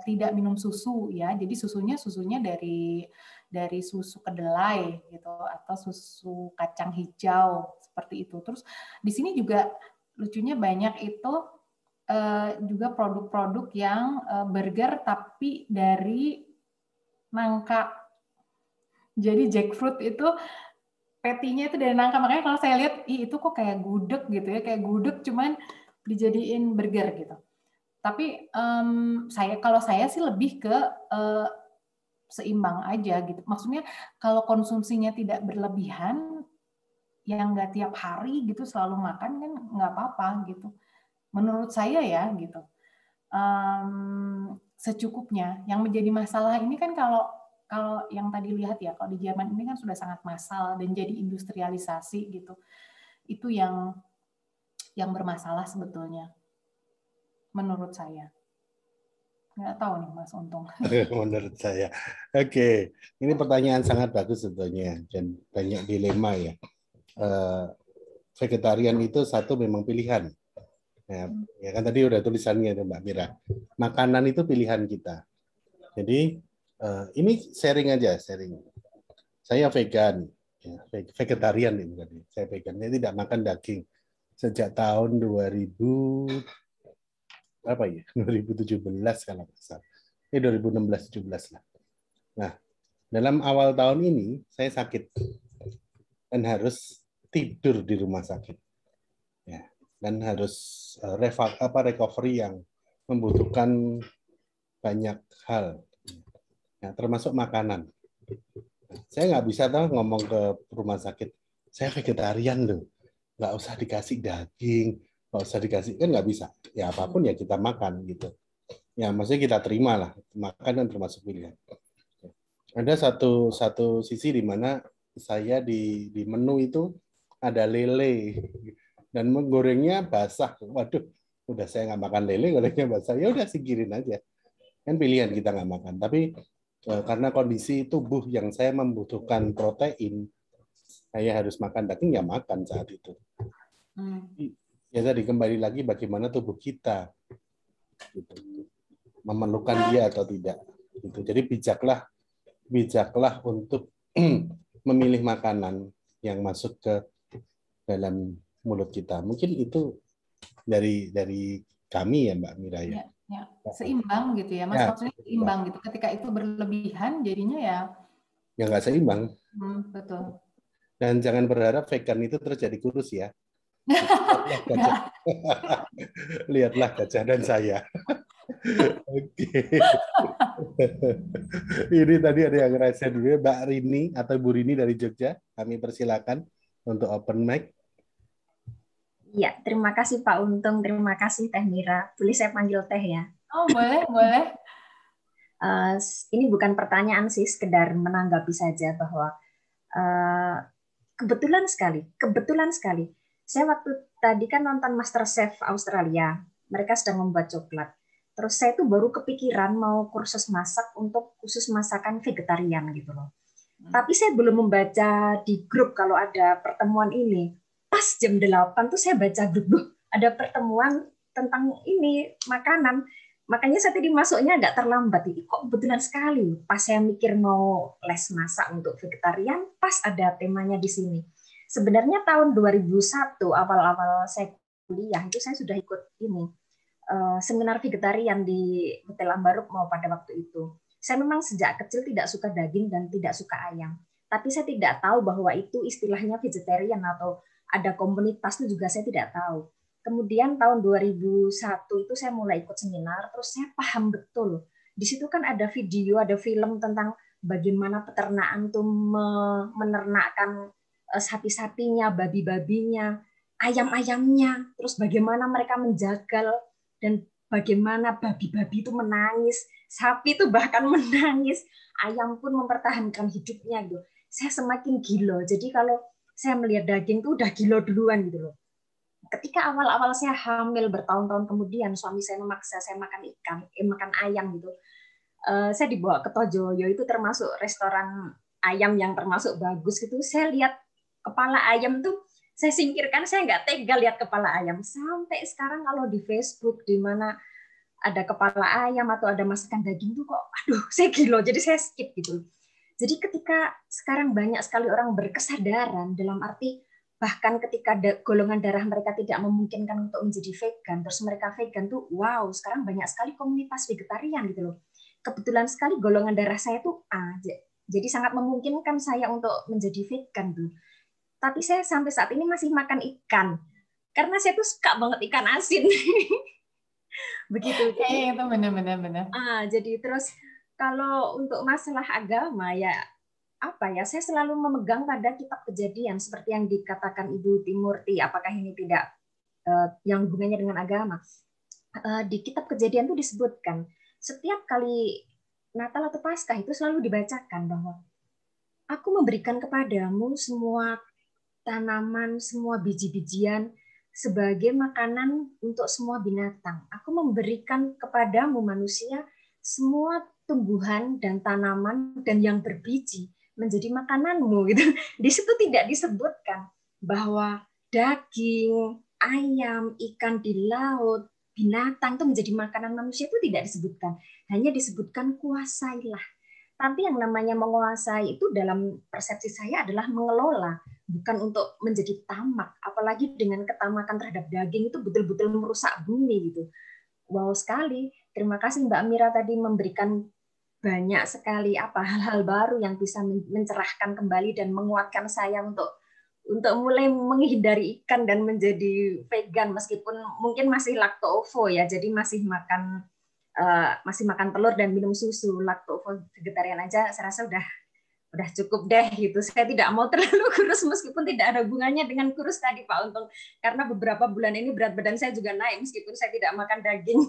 tidak minum susu ya. Jadi susunya dari susu kedelai gitu, atau susu kacang hijau seperti itu. Terus di sini juga lucunya banyak itu juga produk-produk yang burger tapi dari nangka. Jadi jackfruit itu patty-nya itu dari nangka. Makanya kalau saya lihat, itu kok kayak gudeg gitu ya, kayak gudeg cuman dijadiin burger gitu. Tapi kalau saya sih lebih ke seimbang aja gitu. Maksudnya kalau konsumsinya tidak berlebihan, yang nggak tiap hari gitu selalu makan kan nggak apa-apa gitu. Menurut saya ya gitu. Secukupnya. Yang menjadi masalah ini kan kalau yang tadi lihat ya, kalau di Jerman ini kan sudah sangat massal dan jadi industrialisasi gitu. Itu yang bermasalah sebetulnya. Menurut saya. Nggak tahu nih Mas Untung. Menurut saya. Oke, ini pertanyaan sangat bagus sebetulnya dan banyak dilema ya. Vegetarian itu satu memang pilihan. Ya kan tadi udah tulisannya itu Mbak Mira. Makanan itu pilihan kita. Jadi ini sharing aja, sharing. Saya vegan, ya, vegetarian ini tadi. Saya vegan, saya tidak makan daging sejak tahun 2000 berapa ya? 2017 kalau nggak salah. 2016-17 lah. Nah, dalam awal tahun ini saya sakit dan harus tidur di rumah sakit. Ya, dan harus recovery yang membutuhkan banyak hal, ya, termasuk makanan. Saya nggak bisa ngomong ke rumah sakit, saya vegetarian loh, nggak usah dikasih daging, nggak usah dikasih, kan nggak bisa. Ya apapun ya kita makan gitu. Ya maksudnya kita terima lah, makan dan termasuk pilihan. Ada satu sisi di mana saya di menu itu ada lele dan menggorengnya basah. Waduh, udah saya nggak makan lele, gorengnya basah. Ya udah singkirin aja. Kan pilihan kita nggak makan. Tapi karena kondisi tubuh yang saya membutuhkan protein, saya harus makan daging, ya makan saat itu. Ya tadi kembali lagi bagaimana tubuh kita gitu, memerlukan dia atau tidak. Gitu. Jadi bijaklah untuk memilih makanan yang masuk ke dalam mulut kita. Mungkin itu dari kami ya Mbak Mira ya. Ya, seimbang gitu ya, Mas. Maksudnya seimbang gitu. Ketika itu berlebihan, jadinya ya nggak seimbang. Betul. Dan jangan berharap vegan itu terjadi kurus ya. Lihatlah gajah dan saya. Oke. Ini tadi ada yang raise dulu ya, Mbak Rini atau Bu Rini dari Jogja. Kami persilakan untuk open mic. Iya, terima kasih Pak Untung, terima kasih Teh Mira. Boleh saya panggil Teh ya? Oh, boleh. Ini bukan pertanyaan sih, sekedar menanggapi saja bahwa kebetulan sekali. Saya waktu tadi kan nonton MasterChef Australia, mereka sedang membuat coklat. Terus saya tuh baru kepikiran mau kursus masak untuk khusus masakan vegetarian gitu loh. Tapi saya belum membaca di grup kalau ada pertemuan ini. Pas jam 8 tuh saya baca grup, loh, ada pertemuan tentang ini makanan. Makanya saya tadi masuknya agak terlambat. Kok kebetulan sekali. Pas saya mikir mau les masak untuk vegetarian, pas ada temanya di sini. Sebenarnya tahun 2001 awal-awal saya kuliah itu saya sudah ikut ini seminar vegetarian di Hotel Ambaruk mau pada waktu itu. Saya memang sejak kecil tidak suka daging dan tidak suka ayam. Tapi saya tidak tahu bahwa itu istilahnya vegetarian atau ada komunitas itu juga saya tidak tahu. Kemudian tahun 2001 itu saya mulai ikut seminar, terus saya paham betul. Di situ kan ada video, ada film tentang bagaimana peternakan tuh menernakkan sapi-sapinya, babi-babinya, ayam-ayamnya, terus bagaimana mereka menjagal dan bagaimana babi-babi itu menangis, sapi itu bahkan menangis, ayam pun mempertahankan hidupnya gitu. Saya semakin gila. Jadi kalau saya melihat daging tuh udah gila duluan gitu loh. Ketika awal-awal saya hamil bertahun-tahun kemudian suami saya memaksa saya makan makan ayam gitu. Saya dibawa ke Tojoyo, itu termasuk restoran ayam yang termasuk bagus gitu. Saya lihat kepala ayam tuh saya singkirkan, saya nggak tega lihat kepala ayam. Sampai sekarang kalau di Facebook di mana ada kepala ayam atau ada masakan daging tuh kok, aduh, saya gila. Jadi saya skip gitu. Jadi ketika sekarang banyak sekali orang berkesadaran dalam arti bahkan ketika golongan darah mereka tidak memungkinkan untuk menjadi vegan, terus mereka vegan tuh, wow, sekarang banyak sekali komunitas vegetarian gitu loh. Kebetulan sekali golongan darah saya tuh A, jadi sangat memungkinkan saya untuk menjadi vegan tuh. Tapi saya sampai saat ini masih makan ikan, karena saya tuh suka banget ikan asin. Begitu. Itu benar-benar. Jadi terus kalau untuk masalah agama ya, apa ya, saya selalu memegang pada kitab Kejadian seperti yang dikatakan Ibu Timurti. Apakah ini tidak yang hubungannya dengan agama? Di kitab Kejadian itu disebutkan setiap kali Natal atau Paskah itu selalu dibacakan bahwa aku memberikan kepadamu semua tanaman, semua biji-bijian sebagai makanan untuk semua binatang. Aku memberikan kepadamu manusia semua tumbuhan dan tanaman dan yang berbiji menjadi makananmu gitu. Di situ tidak disebutkan bahwa daging, ayam, ikan di laut, binatang itu menjadi makanan manusia, itu tidak disebutkan. Hanya disebutkan kuasailah. Tapi yang namanya menguasai itu dalam persepsi saya adalah mengelola, bukan untuk menjadi tamak. Apalagi dengan ketamakan terhadap daging itu betul-betul merusak bumi gitu. Wow sekali. Terima kasih Mbak Mira tadi memberikan banyak sekali hal-hal baru yang bisa mencerahkan kembali dan menguatkan saya untuk mulai menghindari ikan dan menjadi vegan, meskipun mungkin masih lakto-ovo ya, jadi masih makan telur dan minum susu. Lakto-ovo vegetarian aja saya rasa udah cukup deh gitu. Saya tidak mau terlalu kurus meskipun tidak ada hubungannya dengan kurus tadi Pak Untung, karena beberapa bulan ini berat badan saya juga naik meskipun saya tidak makan daging.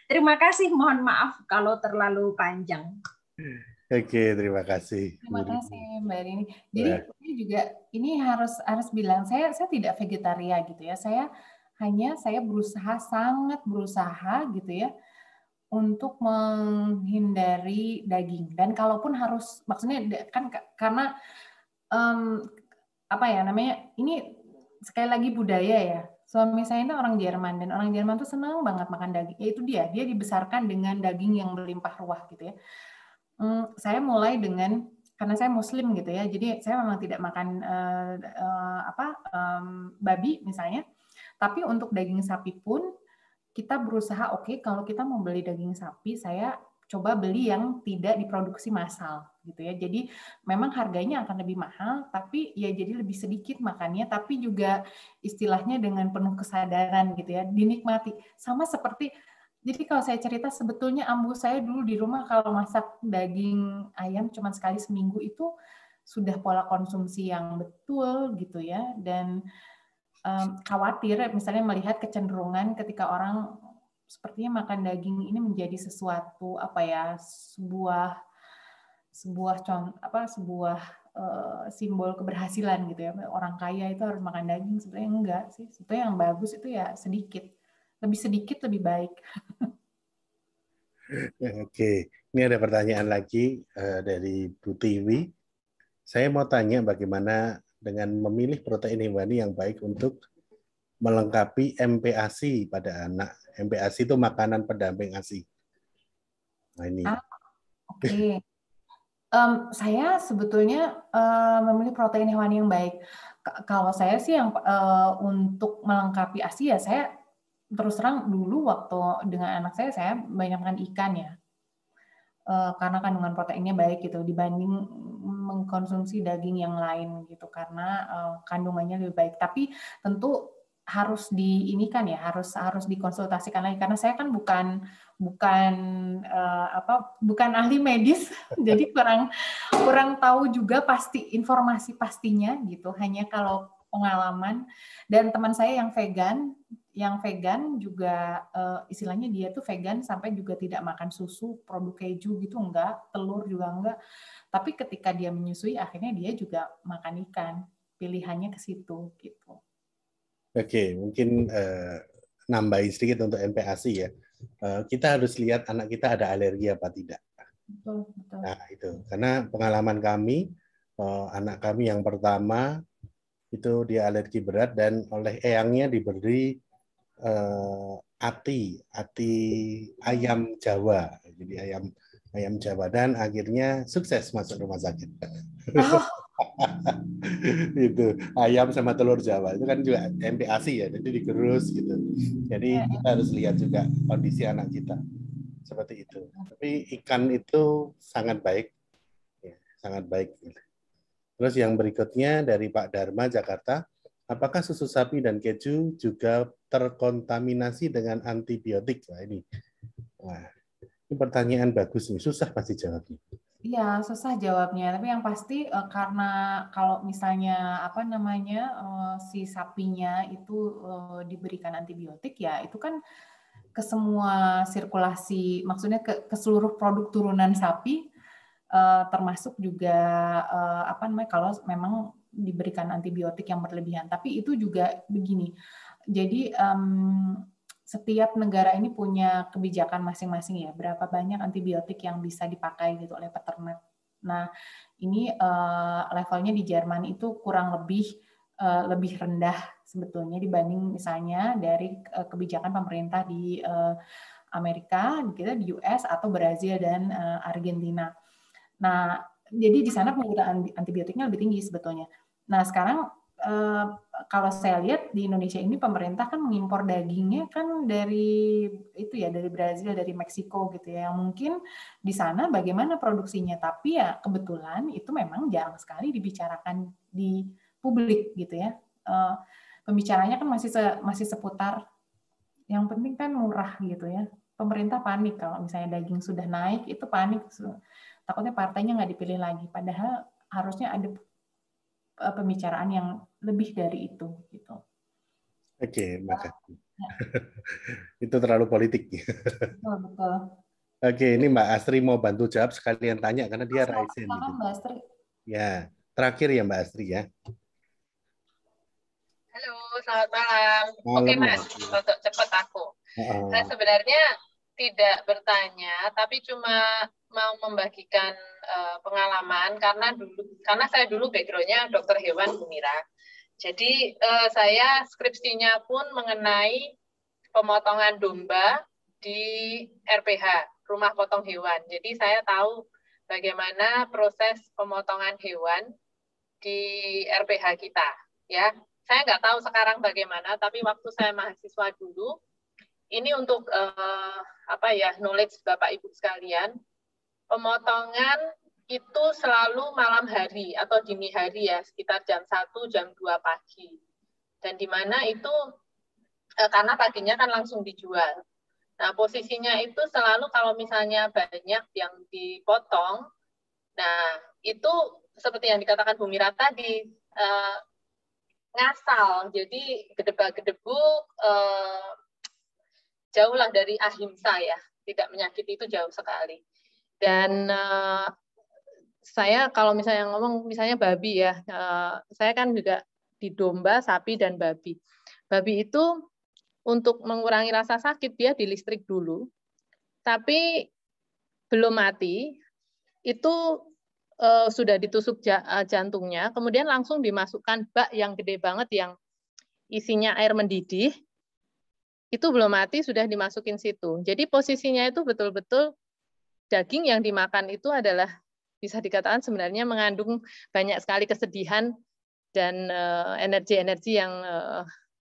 Terima kasih, mohon maaf kalau terlalu panjang. Oke, terima kasih. Terima kasih Mbak Rini. Jadi ini juga ini harus bilang saya tidak vegetarian gitu ya. Saya berusaha, sangat berusaha gitu ya, untuk menghindari daging. Dan kalaupun harus, maksudnya kan karena apa ya namanya, ini sekali lagi budaya ya. Suami saya itu orang Jerman, dan orang Jerman tuh senang banget makan daging. Ya itu dia dibesarkan dengan daging yang berlimpah ruah gitu ya. Saya mulai dengan, karena saya Muslim gitu ya, jadi saya memang tidak makan babi misalnya. Tapi untuk daging sapi pun kita berusaha, oke, kalau kita mau beli daging sapi, saya coba beli yang tidak diproduksi massal gitu ya. Jadi memang harganya akan lebih mahal, tapi ya jadi lebih sedikit makannya, tapi juga istilahnya dengan penuh kesadaran gitu ya, dinikmati. Sama seperti, jadi kalau saya cerita, sebetulnya ambu saya dulu di rumah kalau masak daging ayam cuma sekali seminggu itu sudah pola konsumsi yang betul gitu ya. Dan khawatir misalnya melihat kecenderungan ketika orang sepertinya makan daging ini menjadi sesuatu sebuah simbol keberhasilan gitu ya. Orang kaya itu harus makan daging, sebenarnya enggak sih. Sebetulnya yang bagus itu ya lebih sedikit lebih baik. Oke, ini ada pertanyaan lagi dari Bu Tiwi. Saya mau tanya bagaimana dengan memilih protein hewani yang baik untuk melengkapi MPASI pada anak. MPASI itu makanan pendamping ASI. Nah ini. Oke. Saya sebetulnya memilih protein hewani yang baik. Kalau saya sih yang untuk melengkapi ASI ya, saya terus terang dulu waktu dengan anak saya banyak makan ikan ya. Karena kandungan proteinnya baik gitu dibanding mengkonsumsi daging yang lain gitu, karena kandungannya lebih baik. Tapi tentu harus diinikan ya, harus dikonsultasikan lagi, karena saya kan bukan ahli medis, jadi kurang tahu juga pasti informasi pastinya gitu. Hanya kalau pengalaman, dan teman saya yang vegan juga istilahnya dia tuh vegan sampai juga tidak makan susu, produk keju gitu enggak, telur juga enggak. Tapi ketika dia menyusui akhirnya dia juga makan ikan. Pilihannya ke situ gitu. Oke, mungkin nambahin sedikit untuk MPASI ya. Kita harus lihat anak kita ada alergi apa tidak. Betul. Nah itu, karena pengalaman kami, anak kami yang pertama itu dia alergi berat dan oleh eyangnya diberi ati ayam Jawa, jadi ayam Jawa, dan akhirnya sukses masuk rumah sakit. Itu ayam sama telur Jawa itu kan juga MPASI ya, jadi digerus gitu. Jadi kita harus lihat juga kondisi anak kita seperti itu. Tapi ikan itu sangat baik, ya, sangat baik. Terus yang berikutnya dari Pak Dharma Jakarta, apakah susu sapi dan keju juga terkontaminasi dengan antibiotik? Wah, ini pertanyaan bagus nih, susah pasti jawabnya. Iya, susah jawabnya. Tapi yang pasti karena kalau misalnya si sapinya itu diberikan antibiotik, ya itu kan ke semua sirkulasi, maksudnya ke seluruh produk turunan sapi, termasuk juga kalau memang diberikan antibiotik yang berlebihan. Tapi itu juga begini. Jadi setiap negara ini punya kebijakan masing-masing ya, berapa banyak antibiotik yang bisa dipakai gitu oleh peternak. Nah, ini levelnya di Jerman itu kurang lebih rendah sebetulnya dibanding misalnya dari kebijakan pemerintah di Amerika, gitu, di US atau Brazil dan Argentina. Nah, jadi di sana penggunaan antibiotiknya lebih tinggi sebetulnya. Nah, sekarang kalau saya lihat di Indonesia ini pemerintah kan mengimpor dagingnya kan dari Brazil, dari Meksiko gitu ya. Yang mungkin di sana bagaimana produksinya, tapi ya kebetulan itu memang jarang sekali dibicarakan di publik gitu ya. Pembicaranya kan masih seputar yang penting kan murah gitu ya. Pemerintah panik kalau misalnya daging sudah naik, itu panik. Takutnya partainya nggak dipilih lagi. Padahal harusnya ada pembicaraan yang lebih dari itu gitu. Oke, makasih. Itu terlalu politik. Betul. Oke, ini Mbak Astri mau bantu jawab sekalian tanya karena dia raisen gitu. Mbak Astri. Ya, terakhir ya Mbak Astri ya. Halo, selamat malam. Oke Mas, untuk cepat aku. Saya sebenarnya tidak bertanya, tapi cuma mau membagikan pengalaman karena saya dulu background-nya dokter hewan Bu Mira. Jadi saya skripsinya pun mengenai pemotongan domba di RPH, Rumah Potong Hewan. Jadi saya tahu bagaimana proses pemotongan hewan di RPH kita. Ya, saya nggak tahu sekarang bagaimana, tapi waktu saya mahasiswa dulu, ini untuk knowledge Bapak Ibu sekalian, pemotongan itu selalu malam hari atau dini hari ya, sekitar jam 1, jam 2 pagi. Dan di mana itu, karena paginya kan langsung dijual. Nah, posisinya itu selalu kalau misalnya banyak yang dipotong, nah itu seperti yang dikatakan Bu Mira tadi, ngasal, jadi gedebak-gedebuk, jauhlah dari ahimsa ya, tidak menyakiti itu jauh sekali. Dan saya kalau misalnya ngomong misalnya babi ya, saya kan juga di domba, sapi, dan babi. Babi itu untuk mengurangi rasa sakit dia di listrik dulu, tapi belum mati, itu sudah ditusuk jantungnya, kemudian langsung dimasukkan bak yang gede banget yang isinya air mendidih, itu belum mati sudah dimasukin situ. Jadi posisinya itu betul-betul daging yang dimakan itu adalah bisa dikatakan sebenarnya mengandung banyak sekali kesedihan dan energi-energi yang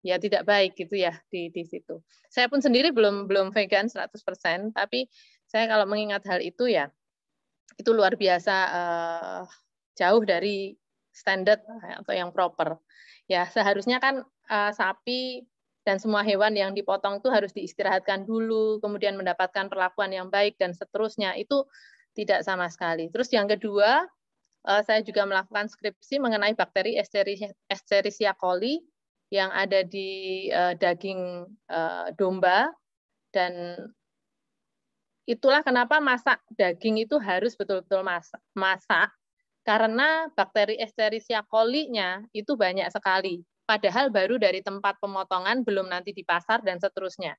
ya tidak baik gitu ya di situ. Saya pun sendiri belum vegan 100%, tapi saya kalau mengingat hal itu ya itu luar biasa jauh dari standar atau yang proper. Ya seharusnya kan sapi dan semua hewan yang dipotong itu harus diistirahatkan dulu, kemudian mendapatkan perlakuan yang baik dan seterusnya. Itu tidak sama sekali. Terus yang kedua, saya juga melakukan skripsi mengenai bakteri Escherichia coli yang ada di daging domba, dan itulah kenapa masak daging itu harus betul-betul masak, karena bakteri Escherichia coli-nya itu banyak sekali. Padahal baru dari tempat pemotongan, belum nanti di pasar dan seterusnya.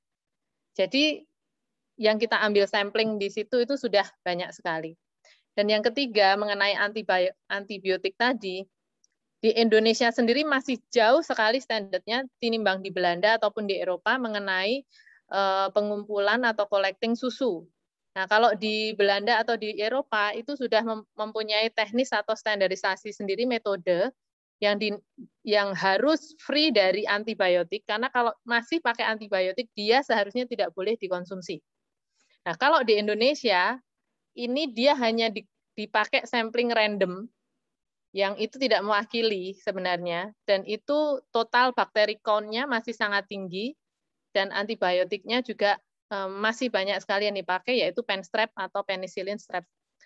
Jadi yang kita ambil sampling di situ itu sudah banyak sekali. Dan yang ketiga mengenai antibiotik tadi, di Indonesia sendiri masih jauh sekali standarnya tinimbang di Belanda ataupun di Eropa mengenai pengumpulan atau collecting susu. Nah, kalau di Belanda atau di Eropa itu sudah mempunyai teknis atau standarisasi sendiri metode yang harus free dari antibiotik, karena kalau masih pakai antibiotik dia seharusnya tidak boleh dikonsumsi. Nah, kalau di Indonesia ini dia hanya dipakai sampling random yang itu tidak mewakili sebenarnya, dan itu total bakteri count-nya masih sangat tinggi dan antibiotiknya juga masih banyak sekali yang dipakai, yaitu penstrep atau penicillin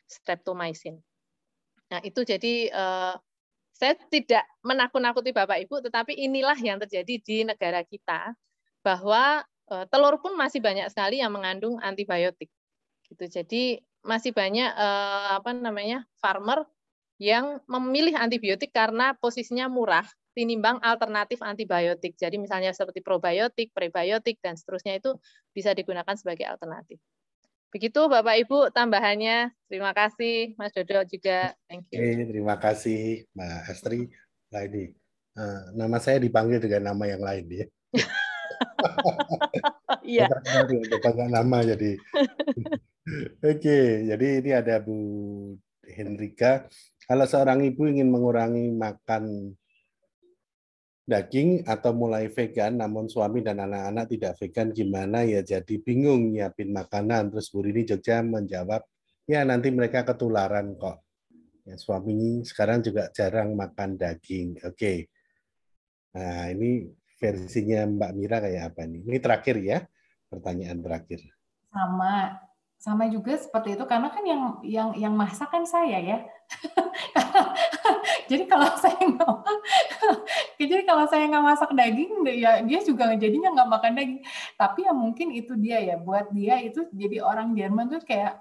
streptomycin. Nah, itu jadi saya tidak menakut-nakuti Bapak Ibu, tetapi inilah yang terjadi di negara kita, bahwa telur pun masih banyak sekali yang mengandung antibiotik. Gitu. Jadi masih banyak farmer yang memilih antibiotik karena posisinya murah tinimbang alternatif antibiotik. Jadi misalnya seperti probiotik, prebiotik, dan seterusnya itu bisa digunakan sebagai alternatif. Begitu Bapak Ibu tambahannya. Terima kasih Mas Dodo juga. Thank you. Terima kasih Mbak Astri. Nah, ini nama saya dipanggil dengan nama yang lain ya. Iya. Pakai nama jadi. Oke, jadi ini ada Bu Hendrika. Kalau seorang ibu ingin mengurangi makan daging atau mulai vegan, namun suami dan anak-anak tidak vegan, gimana ya? Jadi bingung nyiapin makanan. Terus Bu Rini Jogja menjawab, ya nanti mereka ketularan kok. Ya, suami sekarang juga jarang makan daging. Oke. Nah, ini versinya Mbak Mira kayak apa nih? Ini terakhir ya, pertanyaan terakhir. Sama juga seperti itu, karena kan yang masak kan saya ya. Jadi kalau saya nggak masak daging, ya dia juga jadinya nggak makan daging. Tapi ya mungkin itu dia ya, buat dia itu jadi orang Jerman tuh kayak,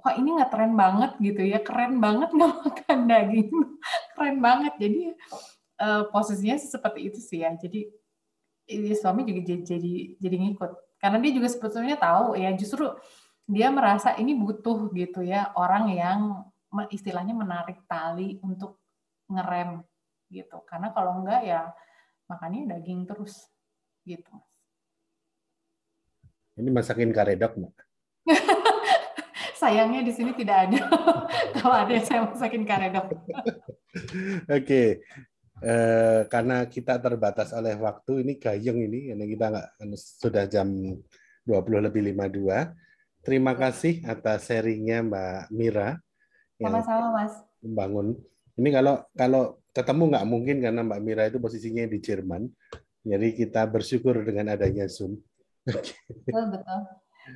wah ini ngetren banget gitu ya, keren banget nggak makan daging, keren banget. Jadi posisinya seperti itu sih ya. Jadi suami juga jadi ngikut, karena dia juga sebetulnya tahu ya, justru dia merasa ini butuh gitu ya, orang yang istilahnya menarik tali untuk ngerem gitu. Karena kalau enggak ya makannya daging terus gitu. Ini masakin karedok, Mbak. Sayangnya di sini tidak ada. Kalau ada saya masakin karedok. Oke. Karena kita terbatas oleh waktu, ini gayeng ini, karena kita sudah jam 20:52. Terima kasih atas sharingnya Mbak Mira. Sama-sama Mas. Membangun. Ini kalau ketemu nggak mungkin karena Mbak Mira itu posisinya di Jerman. Jadi kita bersyukur dengan adanya Zoom. Betul.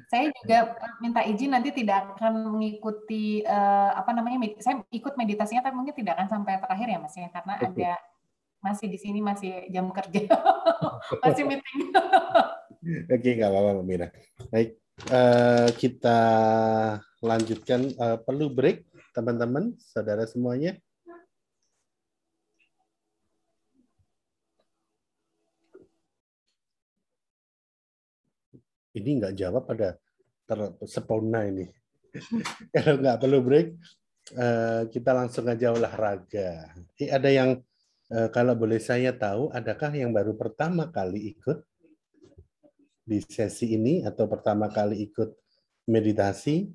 Saya juga minta izin nanti tidak akan mengikuti saya ikut meditasinya, tapi mungkin tidak akan sampai terakhir ya Mas ya, karena ada masih di sini masih jam kerja, masih meeting. Oke, nggak apa-apa Mbak Mira. Baik, kita lanjutkan. Perlu break teman-teman, saudara semuanya. Ini nggak jawab, pada tersepona ini. Kalau nggak perlu break, kita langsung aja olahraga. Ada yang, kalau boleh saya tahu, adakah yang baru pertama kali ikut di sesi ini atau pertama kali ikut meditasi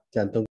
jantung